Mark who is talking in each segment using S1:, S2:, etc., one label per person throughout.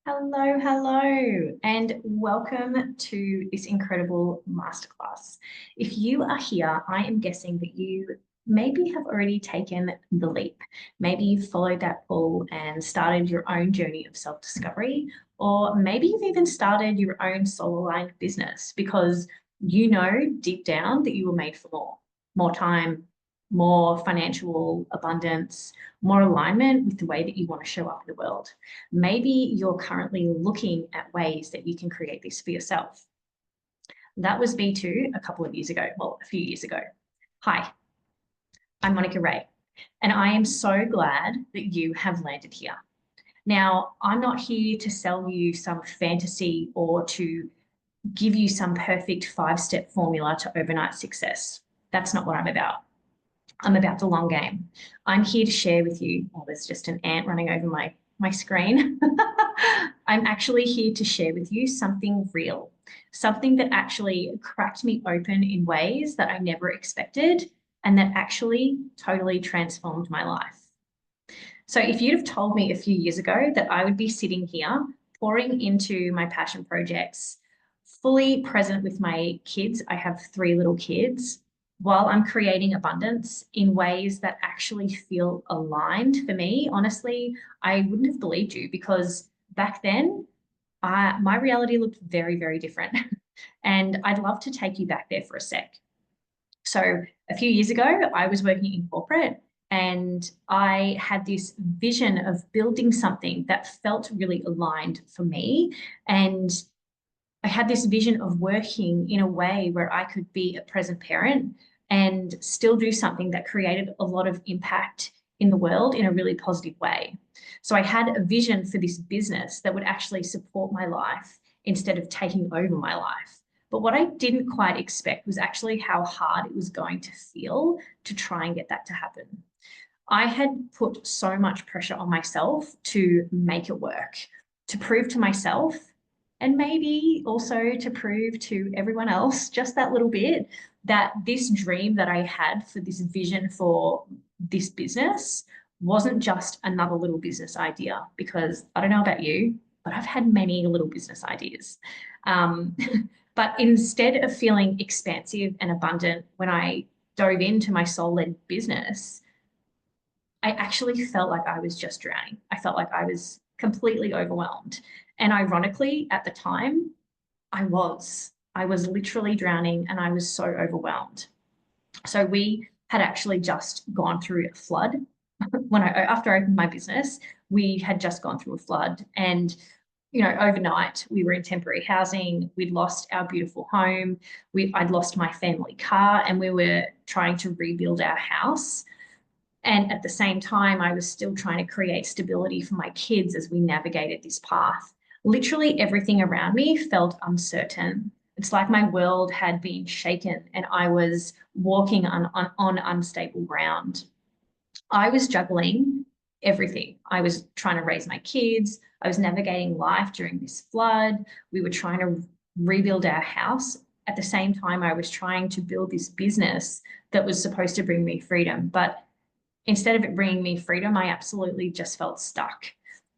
S1: Hello, hello, and welcome to this incredible masterclass. If you are here, I am guessing that you maybe have already taken the leap. Maybe you've followed that call and started your own journey of self-discovery, or maybe you've even started your own soul-aligned business because you know deep down that you were made for more time, more financial abundance, more alignment with the way that you want to show up in the world. Maybe you're currently looking at ways that you can create this for yourself. That was me too a couple of years ago, well, a few years ago. Hi, I'm Monica Ray, and I am so glad that you have landed here. Now, I'm not here to sell you some fantasy or to give you some perfect 5-step formula to overnight success. That's not what I'm about. I'm about the long game. I'm here to share with you. Oh, there's just an ant running over my screen. I'm actually here to share with you something real, something that actually cracked me open in ways that I never expected and that actually totally transformed my life. So if you'd have told me a few years ago that I would be sitting here pouring into my passion projects, fully present with my kids, I have 3 little kids, while I'm creating abundance in ways that actually feel aligned for me, honestly, I wouldn't have believed you because back then, my reality looked very, very different. And I'd love to take you back there for a sec. So a few years ago, I was working in corporate and I had this vision of building something that felt really aligned for me. And I had this vision of working in a way where I could be a present parent and still do something that created a lot of impact in the world in a really positive way. So I had a vision for this business that would actually support my life instead of taking over my life. But what I didn't quite expect was actually how hard it was going to feel to try and get that to happen. I had put so much pressure on myself to make it work, to prove to myself, and maybe also to prove to everyone else just that little bit that this dream that I had for this vision for this business wasn't just another little business idea. Because I don't know about you, but I've had many little business ideas. Um, but instead of feeling expansive and abundant when I dove into my soul-led business, I actually felt like I was just drowning. I felt like I was completely overwhelmed. And ironically, at the time, I was. I was literally drowning and I was so overwhelmed. So we had actually just gone through a flood. After I opened my business, we had just gone through a flood. And overnight we were in temporary housing. We'd lost our beautiful home. I'd lost my family car and we were trying to rebuild our house. And at the same time, I was still trying to create stability for my kids as we navigated this path. Literally everything around me felt uncertain. It's like my world had been shaken and I was walking on unstable ground. I was juggling everything. I was trying to raise my kids. I was navigating life during this flood. We were trying to rebuild our house. At the same time, I was trying to build this business that was supposed to bring me freedom. But instead of it bringing me freedom, I absolutely just felt stuck.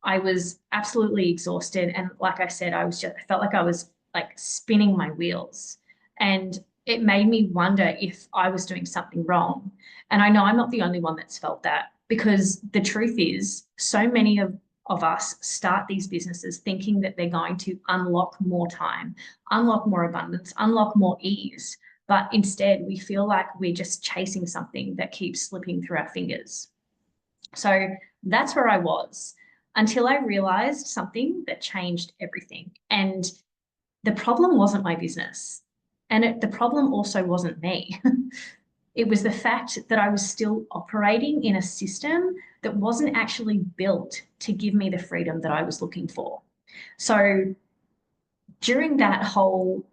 S1: I was absolutely exhausted. And like I said, I felt like I was like spinning my wheels. And it made me wonder if I was doing something wrong. And I know I'm not the only one that's felt that because the truth is, so many of us start these businesses thinking that they're going to unlock more time, unlock more abundance, unlock more ease. But instead, we feel like we're just chasing something that keeps slipping through our fingers. So that's where I was until I realized something that changed everything. And the problem wasn't my business. And the problem also wasn't me. It was the fact that I was still operating in a system that wasn't actually built to give me the freedom that I was looking for. So during that whole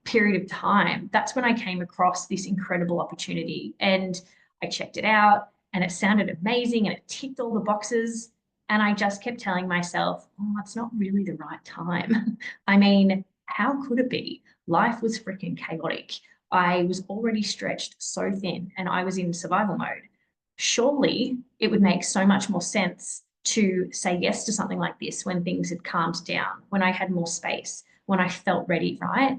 S1: period of time, that's when I came across this incredible opportunity and I checked it out and it sounded amazing and it ticked all the boxes. And I just kept telling myself, oh, it's not really the right time. I mean, how could it be? Life was freaking chaotic. I was already stretched so thin and I was in survival mode. Surely it would make so much more sense to say yes to something like this when things had calmed down, when I had more space, when I felt ready, right?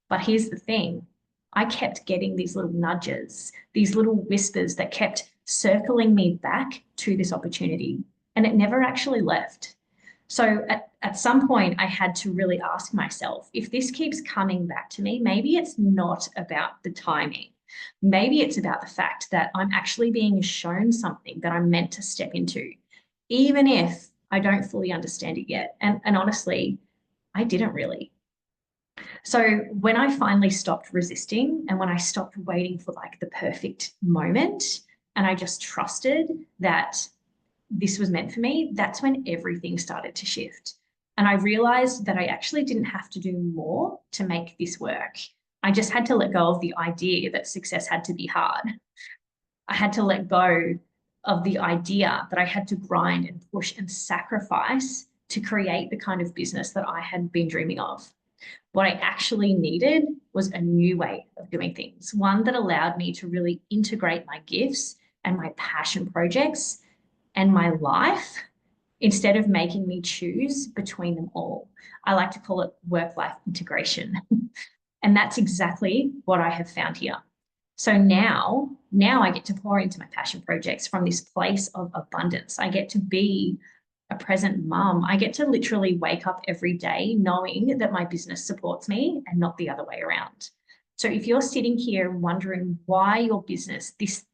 S1: But here's the thing, I kept getting these little nudges, these little whispers that kept circling me back to this opportunity, and it never actually left. So at some point, I had to really ask myself, if this keeps coming back to me, maybe it's not about the timing. Maybe it's about the fact that I'm actually being shown something that I'm meant to step into, even if I don't fully understand it yet. And honestly, I didn't really. So when I finally stopped resisting and when I stopped waiting for like the perfect moment and I just trusted that this was meant for me, that's when everything started to shift. And I realized that I actually didn't have to do more to make this work. I just had to let go of the idea that success had to be hard. I had to let go of the idea that I had to grind and push and sacrifice to create the kind of business that I had been dreaming of. What I actually needed was a new way of doing things, one that allowed me to really integrate my gifts and my passion projects and my life instead of making me choose between them all. I like to call it work-life integration. And that's exactly what I have found here. So now I get to pour into my passion projects from this place of abundance. I get to be a present mum. I get to literally wake up every day knowing that my business supports me and not the other way around. So if you're sitting here wondering why your business, this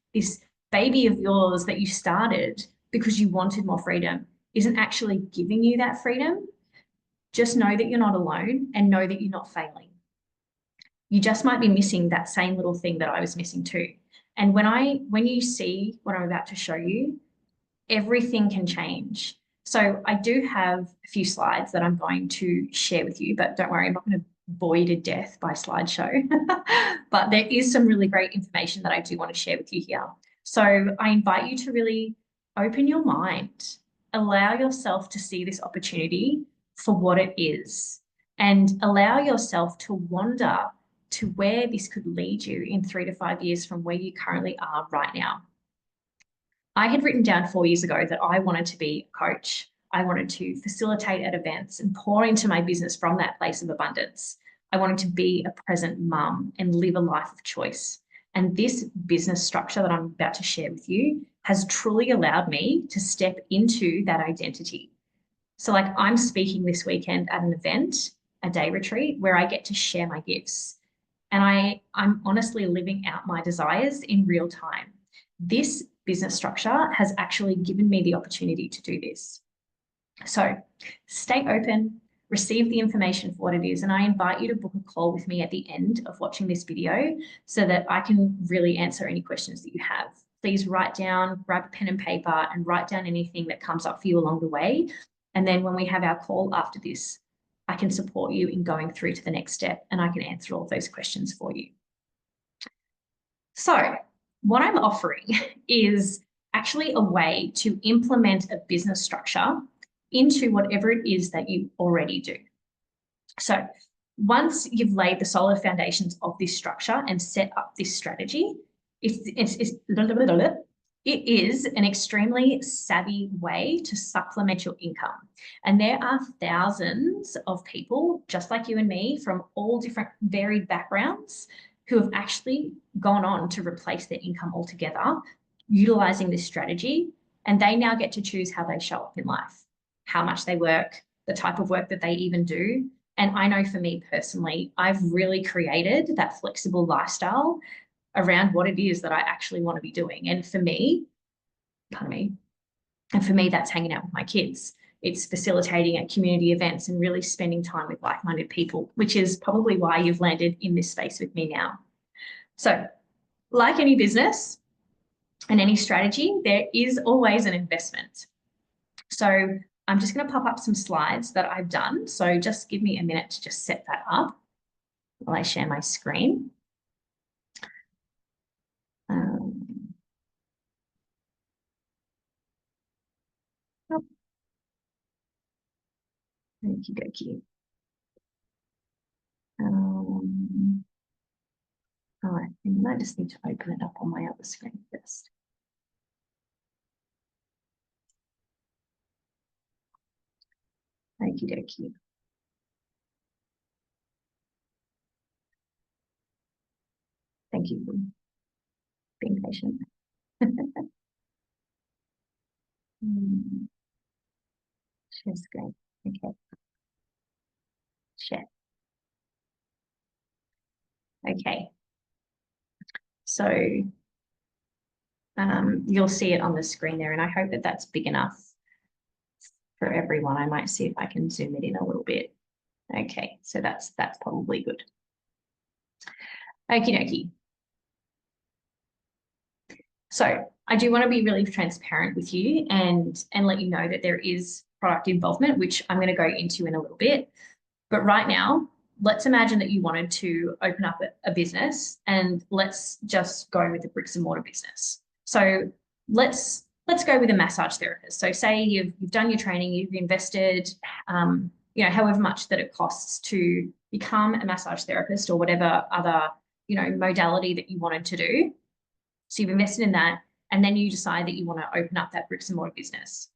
S1: baby of yours that you started because you wanted more freedom, isn't actually giving you that freedom, just know that you're not alone and know that you're not failing. You just might be missing that same little thing that I was missing too. And when you see what I'm about to show you, everything can change. So I do have a few slides that I'm going to share with you, but don't worry, I'm not going to bore you to death by slideshow. But there is some really great information that I do want to share with you here. So I invite you to really open your mind, allow yourself to see this opportunity for what it is, and allow yourself to wander to where this could lead you in 3 to 5 years from where you currently are right now. I had written down 4 years ago that I wanted to be a coach. I wanted to facilitate at events and pour into my business from that place of abundance. I wanted to be a present mum and live a life of choice. And this business structure that I'm about to share with you has truly allowed me to step into that identity. So, like, I'm speaking this weekend at an event, a day retreat, where I get to share my gifts. And I'm honestly living out my desires in real time. This business structure has actually given me the opportunity to do this. So stay open, receive the information for what it is, and I invite you to book a call with me at the end of watching this video so that I can really answer any questions that you have. Please write down, grab a pen and paper and write down anything that comes up for you along the way. And then when we have our call after this, I can support you in going through to the next step and I can answer all those questions for you. So what I'm offering is actually a way to implement a business structure into whatever it is that you already do. So once you've laid the solid foundations of this structure and set up this strategy, it is an extremely savvy way to supplement your income. And there are thousands of people just like you and me from all different varied backgrounds who have actually gone on to replace their income altogether utilizing this strategy. And they now get to choose how they show up in life, how much they work, the type of work that they even do. And I know for me personally, I've really created that flexible lifestyle around what it is that I actually want to be doing. And for me, that's hanging out with my kids. It's facilitating at community events and really spending time with like-minded people, which is probably why you've landed in this space with me now. So, like any business and any strategy, there is always an investment. So I'm just going to pop up some slides that I've done. So just give me a minute to just set that up while I share my screen. Okie dokie. Oh, I think I just need to open it up on my other screen first. Okie dokie. Thank you for being patient. Share screen. Okay. Share. Okay. So you'll see it on the screen there, and I hope that that's big enough for everyone. I might see if I can zoom it in a little bit. Okay, so that's probably good. Okie dokie. So I do want to be really transparent with you and let you know that there is product involvement, which I'm going to go into in a little bit. But right now, let's imagine that you wanted to open up a business, and let's just go with the bricks and mortar business. So let's go with a massage therapist. So say you've done your training, you've invested, however much that it costs to become a massage therapist or whatever other, modality that you wanted to do. So you've invested in that, and then you decide that you want to open up that bricks and mortar business.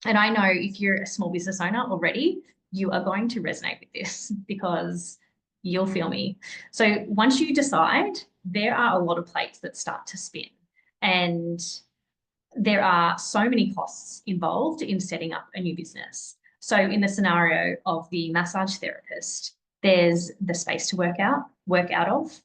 S1: And I know if you're a small business owner already, you are going to resonate with this because you'll feel me. So once you decide, there are a lot of plates that start to spin, and there are so many costs involved in setting up a new business. So in the scenario of the massage therapist, there's the space to work out of.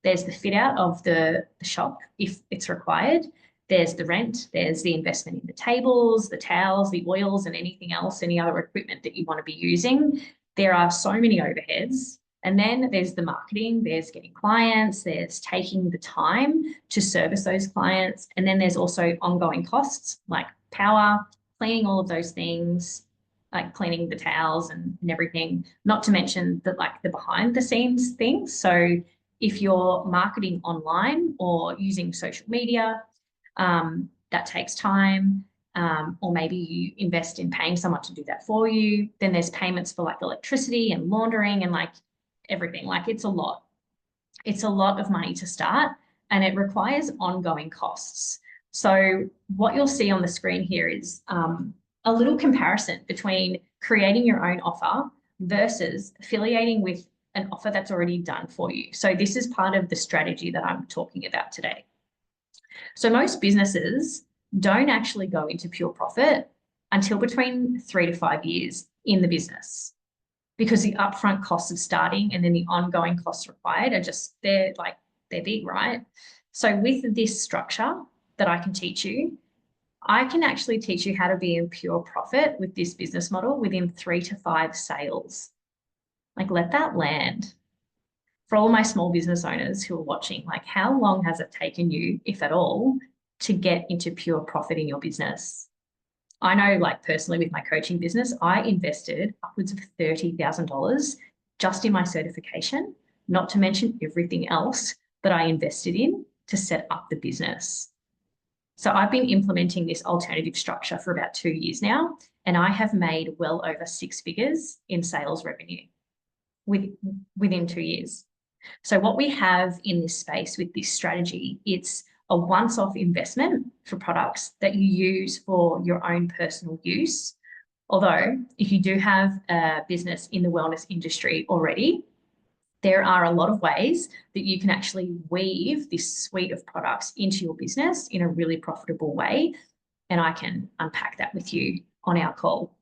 S1: There's the fit out of the shop if it's required. There's the rent, there's the investment in the tables, the towels, the oils, and anything else, any other equipment that you want to be using. There are so many overheads. And then there's the marketing, there's getting clients, there's taking the time to service those clients. And then there's also ongoing costs like power, cleaning all of those things, like cleaning the towels and everything, not to mention the behind the scenes things. So if you're marketing online or using social media, that takes time, or maybe you invest in paying someone to do that for you. Then there's payments for like electricity and laundering and like everything. Like it's a lot of money to start, and it requires ongoing costs. So what you'll see on the screen here is a little comparison between creating your own offer versus affiliating with an offer that's already done for you. So this is part of the strategy that I'm talking about today. So most businesses don't actually go into pure profit until between 3 to 5 years in the business, because the upfront costs of starting and then the ongoing costs required are just, they're big, right? So with this structure that I can teach you, I can actually teach you how to be in pure profit with this business model within 3 to 5 sales. Like, let that land. For all my small business owners who are watching, like, how long has it taken you, if at all, to get into pure profit in your business? I know, like personally with my coaching business, I invested upwards of $30,000 just in my certification, not to mention everything else that I invested in to set up the business. So I've been implementing this alternative structure for about 2 years now, and I have made well over 6 figures in sales revenue within 2 years. So what we have in this space with this strategy, it's a once-off investment for products that you use for your own personal use. Although if you do have a business in the wellness industry already, there are a lot of ways that you can actually weave this suite of products into your business in a really profitable way. And I can unpack that with you on our call.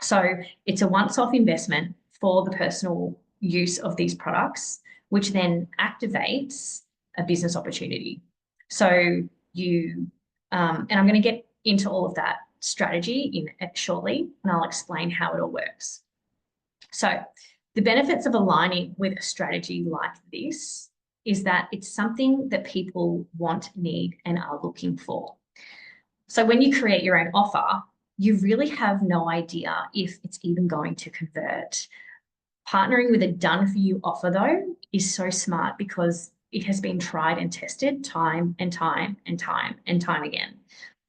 S1: So it's a once-off investment for the personal use of these products, which then activates a business opportunity. So you, and I'm going to get into all of that strategy shortly, and I'll explain how it all works. So the benefits of aligning with a strategy like this is that it's something that people want, need, and are looking for. So when you create your own offer, you really have no idea if it's even going to convert. Partnering with a done-for-you offer, though, is so smart because it has been tried and tested time and time and time and time again.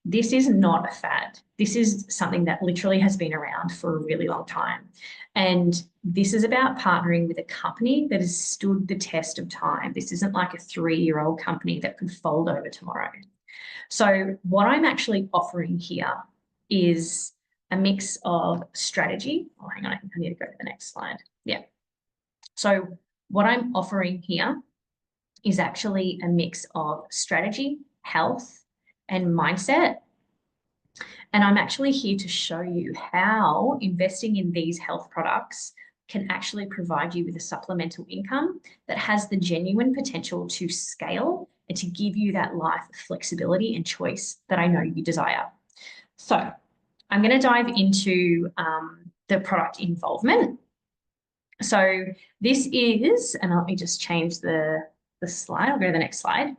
S1: This is not a fad. This is something that literally has been around for a really long time. And this is about partnering with a company that has stood the test of time. This isn't like a 3-year-old company that could fold over tomorrow. So what I'm actually offering here is a mix of strategy. Oh, hang on, I think I need to go to the next slide. Yeah. So what I'm offering here is actually a mix of strategy, health, and mindset. And I'm actually here to show you how investing in these health products can actually provide you with a supplemental income that has the genuine potential to scale and to give you that life of flexibility and choice that I know you desire. So I'm going to dive into the product involvement. So this is, and let me just change the slide. I'll go to the next slide.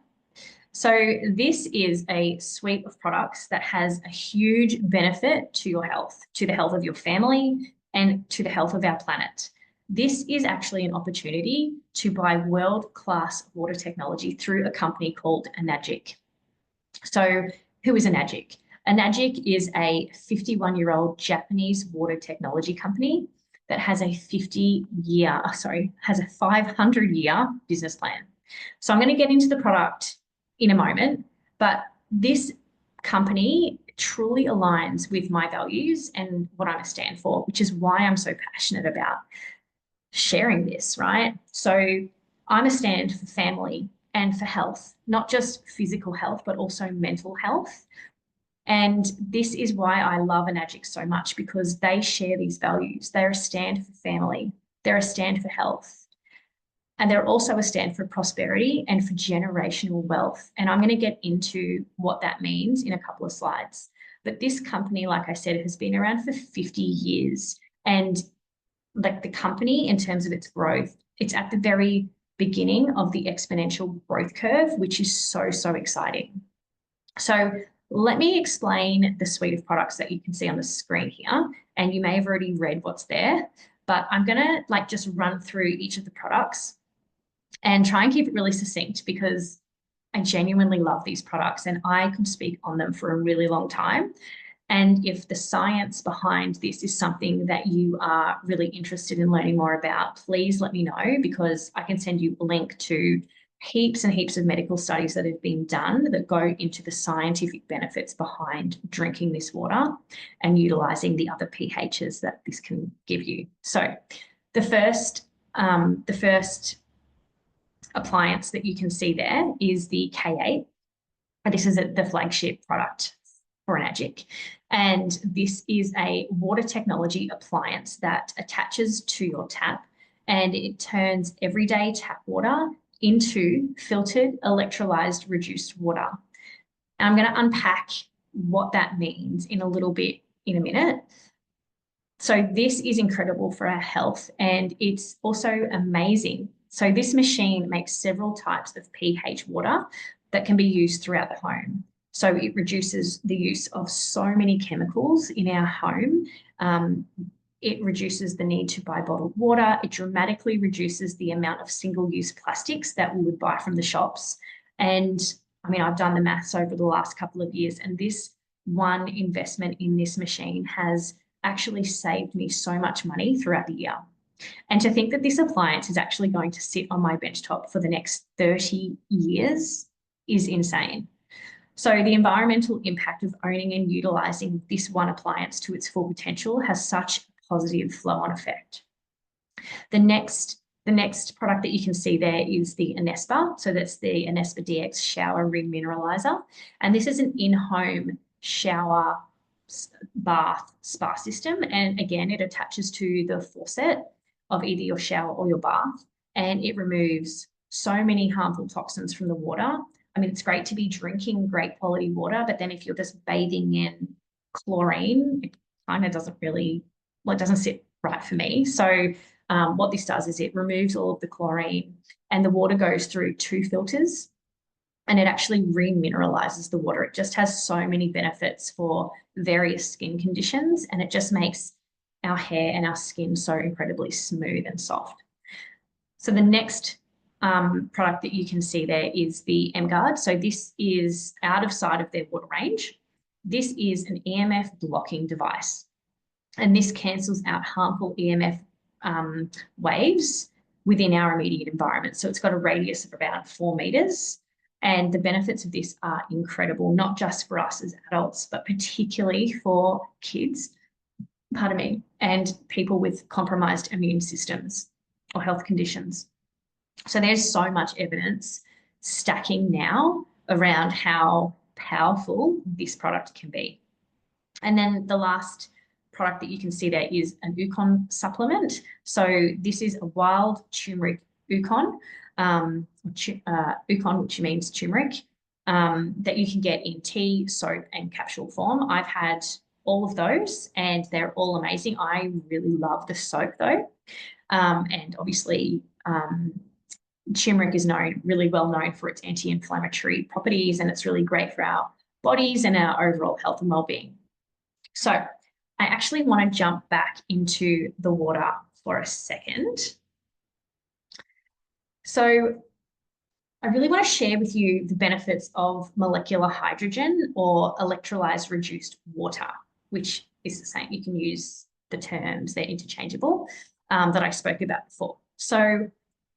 S1: So this is a suite of products that has a huge benefit to your health, to the health of your family, and to the health of our planet. This is actually an opportunity to buy world-class water technology through a company called Enagic. So who is Enagic? Enagic is a 51-year-old Japanese water technology company that has a 500-year business plan. So I'm going to get into the product in a moment, but this company truly aligns with my values and what I stand for, which is why I'm so passionate about sharing this, right? So I'm a stand for family and for health, not just physical health, but also mental health. And this is why I love Enagic so much, because they share these values. They're a stand for family, they're a stand for health, and they're also a stand for prosperity and for generational wealth. And I'm going to get into what that means in a couple of slides. But this company, like I said, has been around for 50 years. And like the company, in terms of its growth, it's at the very beginning of the exponential growth curve, which is so, so exciting. So let me explain the suite of products that you can see on the screen here. And you may have already read what's there, but I'm going to just run through each of the products and try and keep it really succinct, because I genuinely love these products and I could speak on them for a really long time. And if the science behind this is something that you are really interested in learning more about, please let me know, because I can send you a link to heaps and heaps of medical studies that have been done that go into the scientific benefits behind drinking this water and utilizing the other pHs that this can give you. So the first appliance that you can see there is the K8. This is the flagship product for Enagic. And this is a water technology appliance that attaches to your tap, and it turns everyday tap water into filtered, electrolyzed, reduced water. And I'm going to unpack what that means in a little bit in a minute. So this is incredible for our health, and it's also amazing. So this machine makes several types of pH water that can be used throughout the home. So it reduces the use of so many chemicals in our home. It reduces the need to buy bottled water. It dramatically reduces the amount of single-use plastics that we would buy from the shops. And I mean, I've done the maths over the last couple of years, and this one investment in this machine has actually saved me so much money throughout the year. And to think that this appliance is actually going to sit on my benchtop for the next 30 years is insane. So the environmental impact of owning and utilizing this one appliance to its full potential has such a positive flow-on effect. The next product that you can see there is the Enespa. So that's the Enespa DX Shower Remineralizer. And this is an in-home shower bath spa system. And again, it attaches to the faucet of either your shower or your bath, and it removes so many harmful toxins from the water. I mean, it's great to be drinking great quality water, but then if you're just bathing in chlorine, it kind of doesn't really, well, it doesn't sit right for me. So what this does is it removes all of the chlorine, and the water goes through 2 filters, and it actually remineralizes the water. It just has so many benefits for various skin conditions, and it just makes our hair and our skin so incredibly smooth and soft. So the next product that you can see there is the M-Guard. So this is out of sight of their water range. This is an EMF blocking device, and this cancels out harmful EMF waves within our immediate environment. So it's got a radius of about 4 meters. And the benefits of this are incredible, not just for us as adults, but particularly for kids. pardon me, and people with compromised immune systems or health conditions. So there's so much evidence stacking now around how powerful this product can be. And then the last product that you can see there is an Ukon supplement. So this is a wild turmeric Ukon, Ukon, which means turmeric, that you can get in tea, soap, and capsule form. I've had all of those and they're all amazing. I really love the soap though. And obviously, turmeric is really well known for its anti-inflammatory properties, and it's really great for our bodies and our overall health and well-being. So I actually want to jump back into the water for a second. So I really want to share with you the benefits of molecular hydrogen or electrolyzed reduced water, which is the same. You can use the terms, they're interchangeable, that I spoke about before. So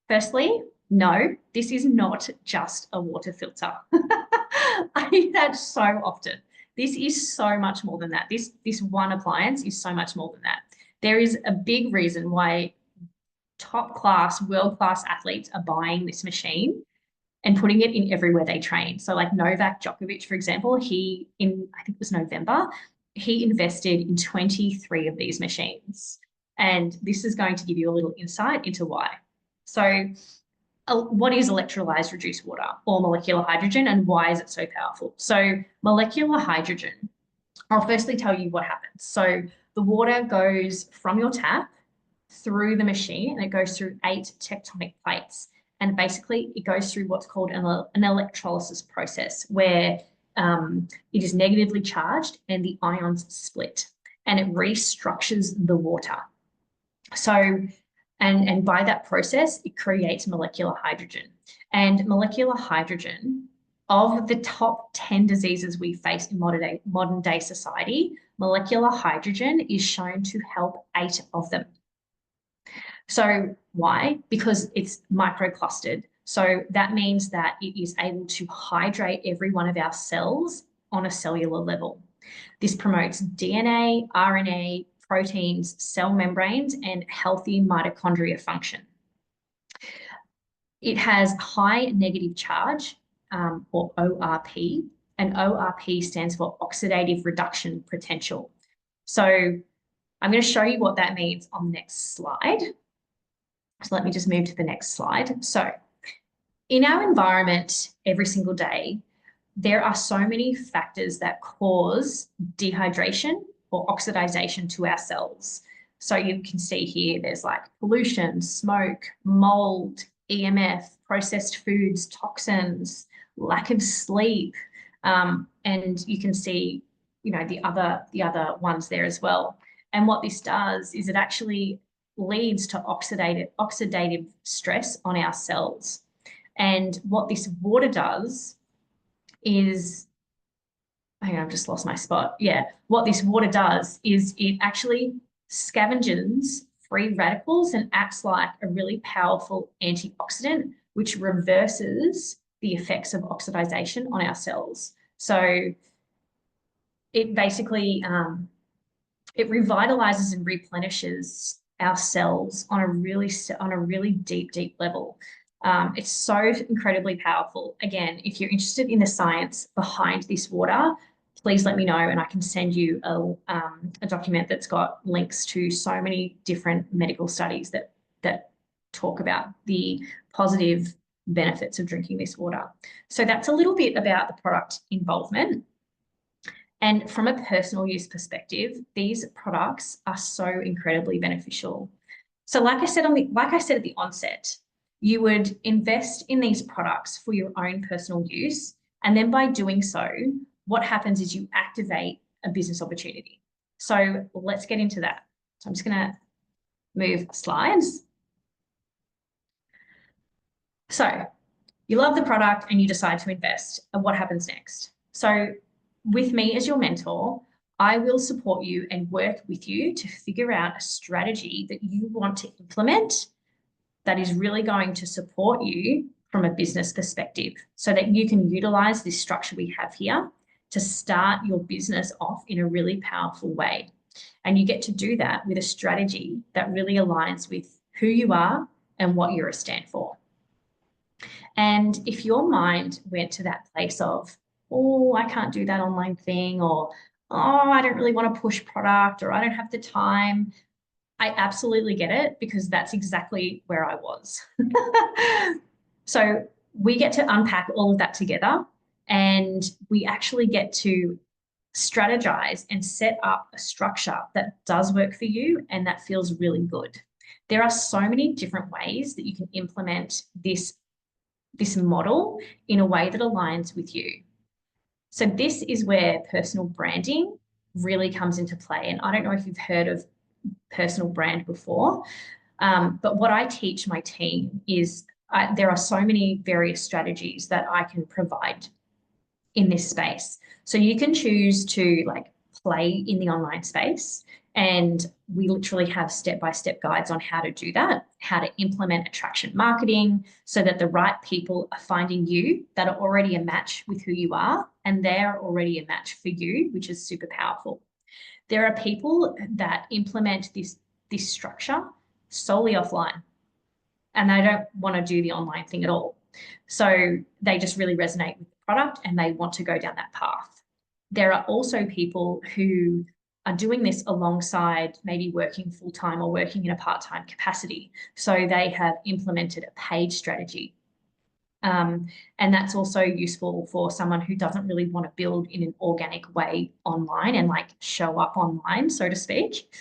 S1: firstly, no, this is not just a water filter. I hear that so often. This is so much more than that. This one appliance is so much more than that. There is a big reason why top class, world-class athletes are buying this machine and putting it in everywhere they train. So like Novak Djokovic, for example, I think it was November, he invested in 23 of these machines. And this is going to give you a little insight into why. So what is electrolyzed reduced water or molecular hydrogen, and why is it so powerful? So molecular hydrogen, I'll firstly tell you what happens. So the water goes from your tap through the machine and it goes through 8 tectonic plates. And basically it goes through what's called an electrolysis process where it is negatively charged and the ions split and it restructures the water. So, and by that process, it creates molecular hydrogen. And molecular hydrogen, of the top 10 diseases we face in modern day society, molecular hydrogen is shown to help 8 of them. So why? Because it's microclustered. So that means that it is able to hydrate every one of our cells on a cellular level. This promotes DNA, RNA, proteins, cell membranes, and healthy mitochondria function. It has high negative charge, or ORP, and ORP stands for oxidative reduction potential. So I'm going to show you what that means on the next slide. So let me just move to the next slide. So in our environment every single day, there are so many factors that cause dehydration or oxidization to our cells. So you can see here, there's like pollution, smoke, mold, EMF, processed foods, toxins, lack of sleep. And you can see, you know, the other ones there as well. And what this does is it actually leads to oxidative stress on our cells. And what this water does is, hang on, I've just lost my spot. Yeah, what this water does is it actually scavenges free radicals and acts like a really powerful antioxidant, which reverses the effects of oxidization on our cells. So it basically, it revitalizes and replenishes our cells on a really deep level. It's so incredibly powerful. Again, if you're interested in the science behind this water, please let me know and I can send you a document that's got links to so many different medical studies that talk about the positive benefits of drinking this water. So that's a little bit about the product involvement. And from a personal use perspective, these products are so incredibly beneficial. So like I said at the onset, you would invest in these products for your own personal use. And then by doing so, what happens is you activate a business opportunity. So let's get into that. So I'm just going to move slides. So you love the product and you decide to invest. And what happens next? So with me as your mentor, I will support you and work with you to figure out a strategy that you want to implement that is really going to support you from a business perspective so that you can utilize this structure we have here to start your business off in a really powerful way. And you get to do that with a strategy that really aligns with who you are and what you're a stand for. And if your mind went to that place of, oh, I can't do that online thing, or, oh, I don't really want to push product, or I don't have the time, I absolutely get it, because that's exactly where I was. So we get to unpack all of that together, and we actually get to strategize and set up a structure that does work for you and that feels really good. There are so many different ways that you can implement this model in a way that aligns with you. So this is where personal branding really comes into play. And I don't know if you've heard of personal brand before, but what I teach my team is there are so many various strategies that I can provide in this space. So you can choose to like play in the online space, and we literally have step-by-step guides on how to do that, how to implement attraction marketing so that the right people are finding you that are already a match with who you are, and they're already a match for you, which is super powerful. There are people that implement this structure solely offline, and they don't want to do the online thing at all. So they just really resonate with the product and they want to go down that path. There are also people who are doing this alongside maybe working full-time or working in a part-time capacity. So they have implemented a paid strategy. And that's also useful for someone who doesn't really want to build in an organic way online and like show up online, so to speak.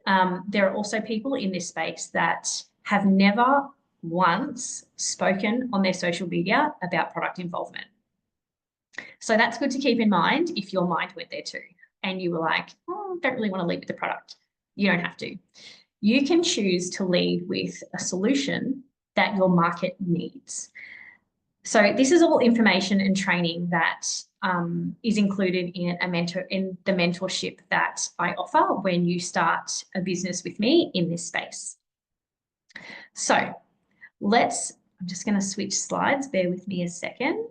S1: There are also people in this space that have never once spoken on their social media about product involvement. So that's good to keep in mind if your mind went there too and you were like, oh, I don't really want to lead with the product. You don't have to. You can choose to lead with a solution that your market needs. So this is all information and training that is included in the mentorship that I offer when you start a business with me in this space. So I'm just going to switch slides. Bear with me a second.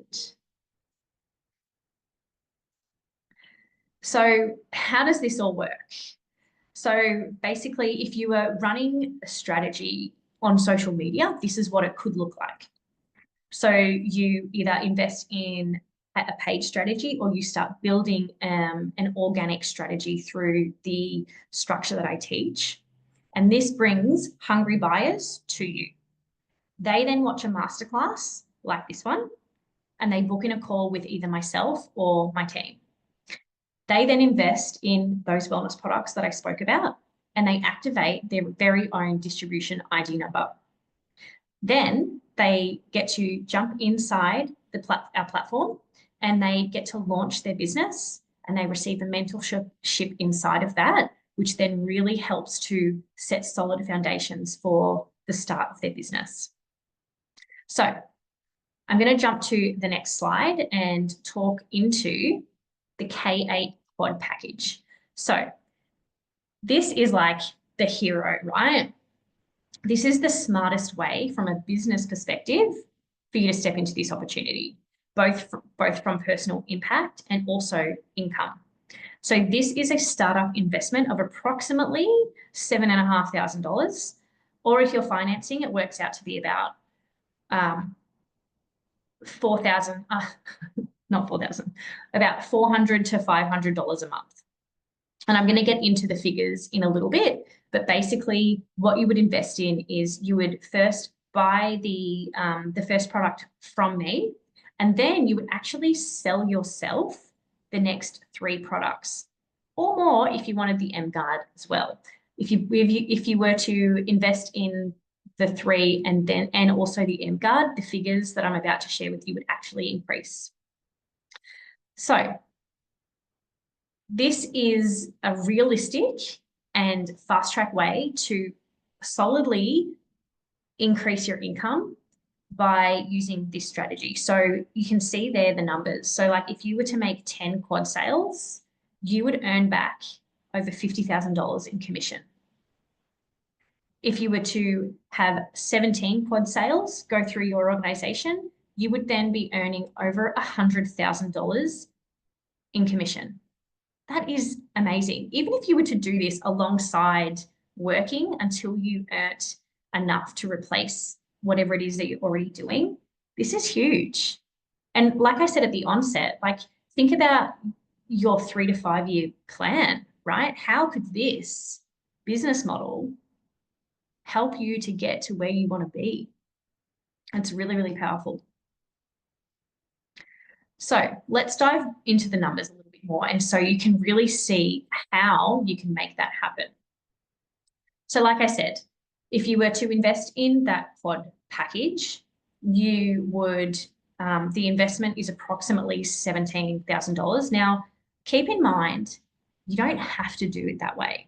S1: So how does this all work? So basically, if you are running a strategy on social media, this is what it could look like. So you either invest in a paid strategy or you start building an organic strategy through the structure that I teach. And this brings hungry buyers to you. They then watch a masterclass like this one, and they book in a call with either myself or my team. They then invest in those wellness products that I spoke about, and they activate their very own distribution ID number. Then they get to jump inside our platform and they get to launch their business, and they receive a mentorship inside of that, which then really helps to set solid foundations for the start of their business. So I'm going to jump to the next slide and talk into the K8 quad package. So this is like the hero, right? This is the smartest way from a business perspective for you to step into this opportunity, both from personal impact and also income. So this is a startup investment of approximately $7,500, or if you're financing, it works out to be about 4,000, not 4,000, about $400 to $500 a month. And I'm going to get into the figures in a little bit, but basically what you would invest in is you would first buy the first product from me, and then you would actually sell yourself the next 3 products or more if you wanted the M Guard as well. If you were to invest in the 3 and also the M Guard, the figures that I'm about to share with you would actually increase. So this is a realistic and fast track way to solidly increase your income by using this strategy. So you can see there the numbers. So like if you were to make 10 quad sales, you would earn back over $50,000 in commission. If you were to have 17 quad sales go through your organization, you would then be earning over $100,000 in commission. That is amazing. Even if you were to do this alongside working until you earned enough to replace whatever it is that you're already doing, this is huge. And like I said at the onset, like think about your 3 to 5 year plan, right? How could this business model help you to get to where you want to be? It's really, really powerful. So let's dive into the numbers a little bit more. And so you can really see how you can make that happen. So like I said, if you were to invest in that quad package, you would, the investment is approximately $17,000. Now, keep in mind, you don't have to do it that way.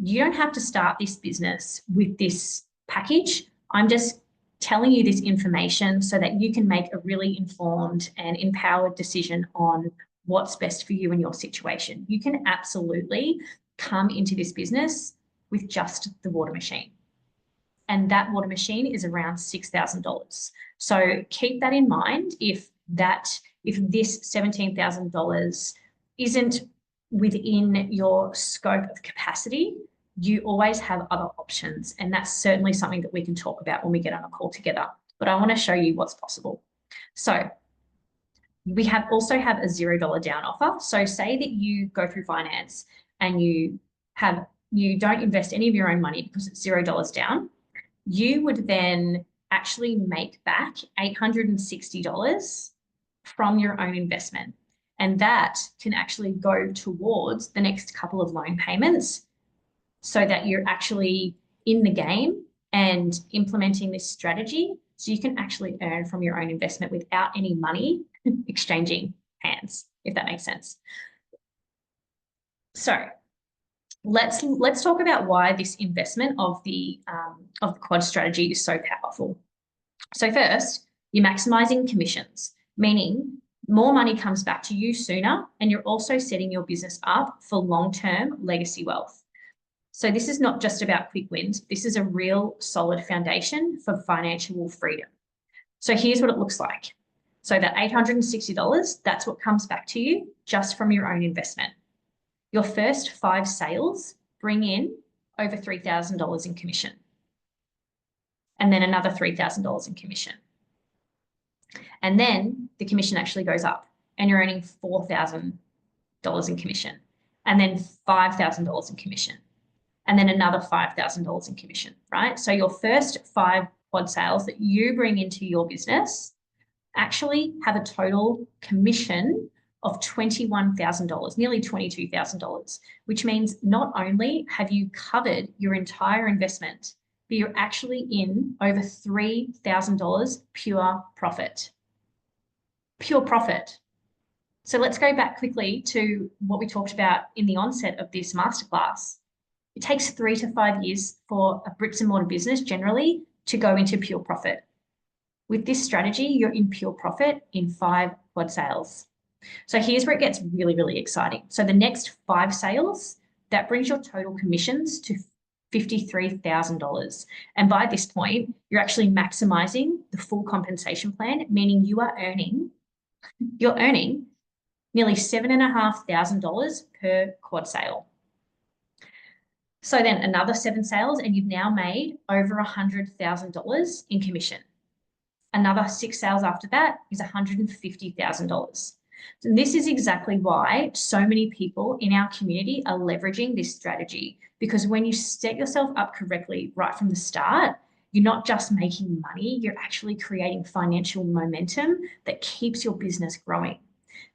S1: You don't have to start this business with this package. I'm just telling you this information so that you can make a really informed and empowered decision on what's best for you in your situation. You can absolutely come into this business with just the water machine. And that water machine is around $6,000. So keep that in mind if this $17,000 isn't within your scope of capacity, you always have other options. And that's certainly something that we can talk about when we get on a call together. But I want to show you what's possible. So we also have a $0 down offer. So say that you go through finance and you don't invest any of your own money because it's $0 down. You would then actually make back $860 from your own investment. And that can actually go towards the next couple of loan payments so that you're actually in the game and implementing this strategy so you can actually earn from your own investment without any money exchanging hands, if that makes sense. So let's talk about why this investment of the quad strategy is so powerful. So first, you're maximizing commissions, meaning more money comes back to you sooner, and you're also setting your business up for long-term legacy wealth. So this is not just about quick wins. This is a real solid foundation for financial freedom. So here's what it looks like. So that $860, that's what comes back to you just from your own investment. Your first 5 sales bring in over $3,000 in commission, and then another $3,000 in commission. And then the commission actually goes up and you're earning $4,000 in commission, and then $5,000 in commission, and then another $5,000 in commission, right? So your first 5 quad sales that you bring into your business actually have a total commission of $21,000, nearly $22,000, which means not only have you covered your entire investment, but you're actually in over $3,000 pure profit. Pure profit. So let's go back quickly to what we talked about in the onset of this masterclass. It takes 3 to 5 years for a bricks and mortar business generally to go into pure profit. With this strategy, you're in pure profit in 5 quad sales. So here's where it gets really, really exciting. So the next 5 sales, that brings your total commissions to $53,000. And by this point, you're actually maximizing the full compensation plan, meaning you're earning nearly $7,500 per quad sale. So then another 7 sales, and you've now made over $100,000 in commission. Another 6 sales after that is $150,000. And this is exactly why so many people in our community are leveraging this strategy, because when you set yourself up correctly right from the start, you're not just making money, you're actually creating financial momentum that keeps your business growing.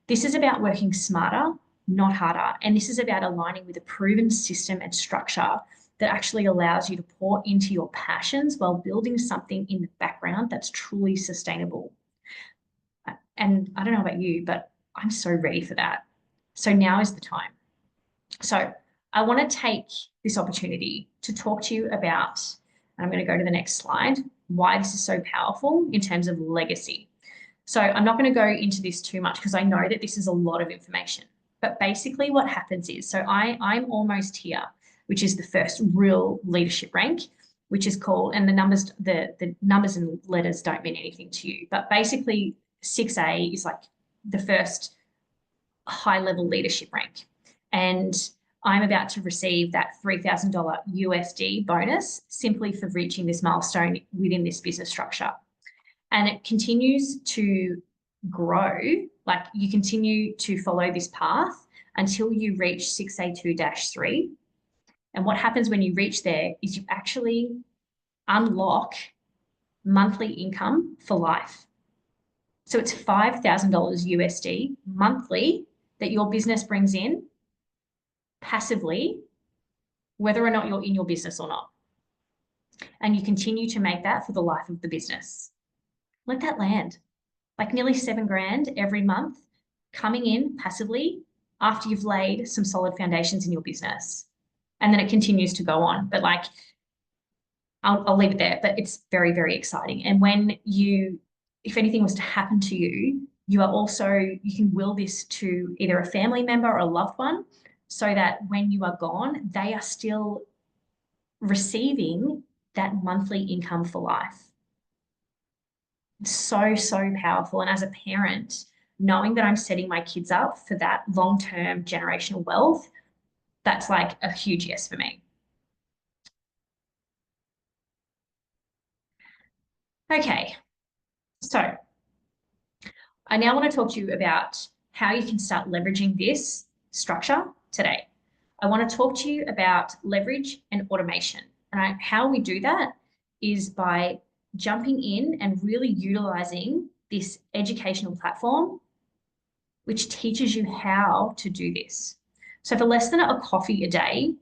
S1: This is about working smarter, not harder. And this is about aligning with a proven system and structure that actually allows you to pour into your passions while building something in the background that's truly sustainable. And I don't know about you, but I'm so ready for that. So now is the time. So I want to take this opportunity to talk to you about, and I'm going to go to the next slide, why this is so powerful in terms of legacy. So I'm not going to go into this too much because I know that this is a lot of information. But basically what happens is, so I'm almost here, which is the first real leadership rank, which is called, and the numbers and letters don't mean anything to you, but basically 6A is like the first high level leadership rank. And I'm about to receive that $3,000 USD bonus simply for reaching this milestone within this business structure. And it continues to grow. Like, you continue to follow this path until you reach 6A2-3. And what happens when you reach there is you actually unlock monthly income for life. So it's $5,000 USD monthly that your business brings in passively, whether or not you're in your business or not. And you continue to make that for the life of the business. Let that land. Like nearly $7,000 every month coming in passively after you've laid some solid foundations in your business. And then it continues to go on. But like, I'll leave it there, but it's very, very exciting. And when you, if anything was to happen to you, you are also, you can will this to either a family member or a loved one so that when you are gone, they are still receiving that monthly income for life. It's so, so powerful. And as a parent, knowing that I'm setting my kids up for that long-term generational wealth, that's like a huge yes for me. Okay, so I now want to talk to you about how you can start leveraging this structure today. I want to talk to you about leverage and automation. And how we do that is by jumping in and really utilizing this educational platform, which teaches you how to do this. So for less than a coffee a day,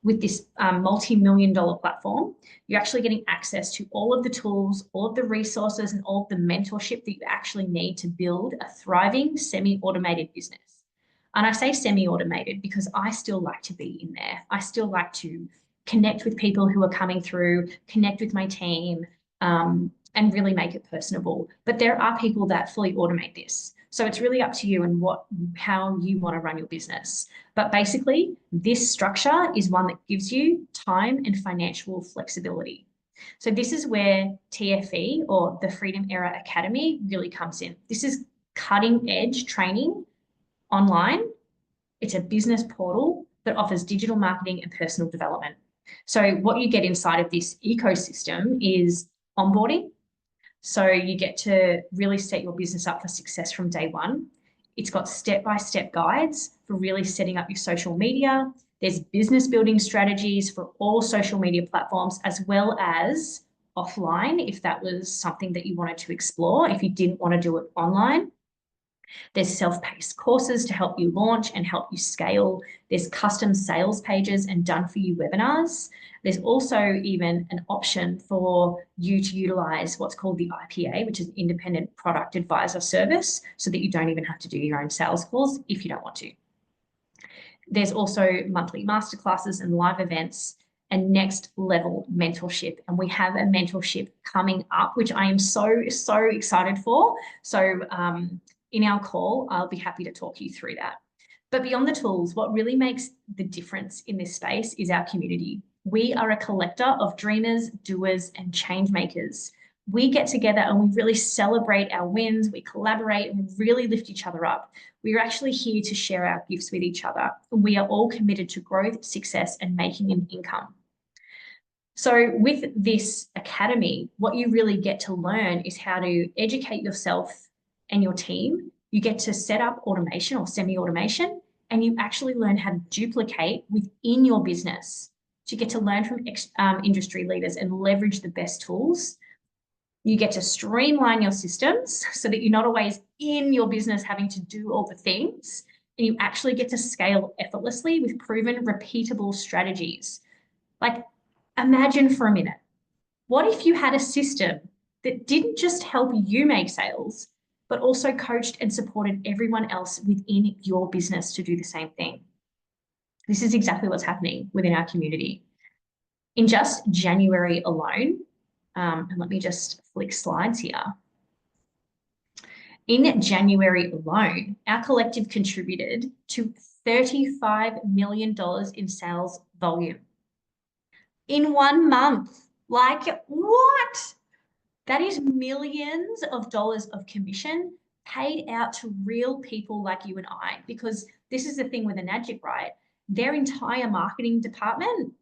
S1: with this multi-million-dollar platform, you're actually getting access to all of the tools, all of the resources, and all of the mentorship that you actually need to build a thriving semi-automated business. And I say semi-automated because I still like to be in there. I still like to connect with people who are coming through, connect with my team, and really make it personable. But there are people that fully automate this. So it's really up to you and how you want to run your business. But basically, this structure is one that gives you time and financial flexibility. So this is where TFE, or the Freedom Era Academy, really comes in. This is cutting edge training online. It's a business portal that offers digital marketing and personal development. So what you get inside of this ecosystem is onboarding. So you get to really set your business up for success from day one. It's got step-by-step guides for really setting up your social media. There's business building strategies for all social media platforms, as well as offline, if that was something that you wanted to explore, if you didn't want to do it online. There's self-paced courses to help you launch and help you scale. There's custom sales pages and done-for-you webinars. There's also even an option for you to utilize what's called the IPA, which is Independent Product Advisor Service, so that you don't even have to do your own sales calls if you don't want to. There's also monthly masterclasses and live events and next level mentorship. And we have a mentorship coming up, which I am so, so excited for. So in our call, I'll be happy to talk you through that. But beyond the tools, what really makes the difference in this space is our community. We are a collector of dreamers, doers, and change makers. We get together and we really celebrate our wins, we collaborate, and we really lift each other up. We are actually here to share our gifts with each other. And we are all committed to growth, success, and making an income. So with this academy, what you really get to learn is how to educate yourself and your team. You get to set up automation or semi-automation, and you actually learn how to duplicate within your business. So you get to learn from industry leaders and leverage the best tools. You get to streamline your systems so that you're not always in your business having to do all the things, and you actually get to scale effortlessly with proven, repeatable strategies. Like, imagine for a minute, what if you had a system that didn't just help you make sales, but also coached and supported everyone else within your business to do the same thing? This is exactly what's happening within our community. In just January alone, and let me just flick slides here. In January alone, our collective contributed to $35 million in sales volume. In 1 month. Like, what? That is millions of dollars of commission paid out to real people like you and I, because this is the thing with Enagic, right? Their entire marketing department,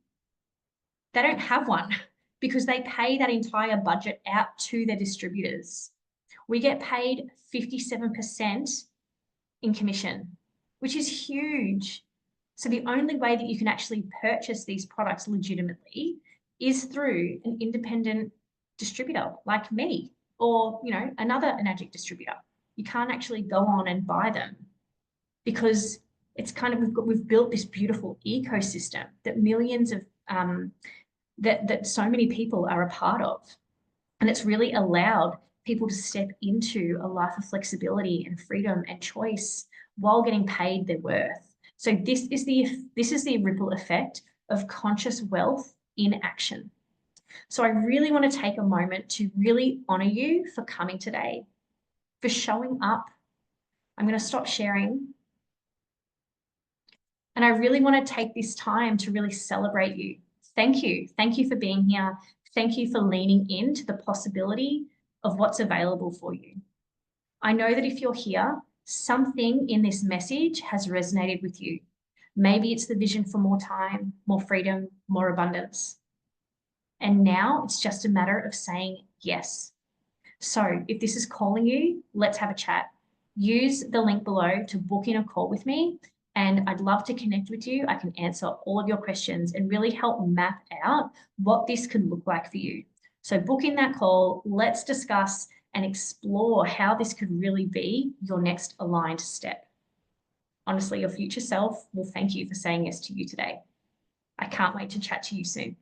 S1: they don't have one because they pay that entire budget out to their distributors. We get paid 57% in commission, which is huge. So the only way that you can actually purchase these products legitimately is through an independent distributor like me or, you know, another Enagic distributor. You can't actually go on and buy them because it's kind of we've built this beautiful ecosystem that millions of that so many people are a part of, and it's really allowed people to step into a life of flexibility and freedom and choice while getting paid their worth. So this is the ripple effect of conscious wealth in action. So I really want to take a moment to really honor you for coming today, for showing up. I'm going to stop sharing. And I really want to take this time to really celebrate you. Thank you. Thank you for being here. Thank you for leaning into the possibility of what's available for you. I know that if you're here, something in this message has resonated with you. Maybe it's the vision for more time, more freedom, more abundance. And now it's just a matter of saying yes. So if this is calling you, let's have a chat. Use the link below to book in a call with me, and I'd love to connect with you. I can answer all of your questions and really help map out what this could look like for you. So book in that call. Let's discuss and explore how this could really be your next aligned step. Honestly, your future self will thank you for saying yes to you today. I can't wait to chat to you soon.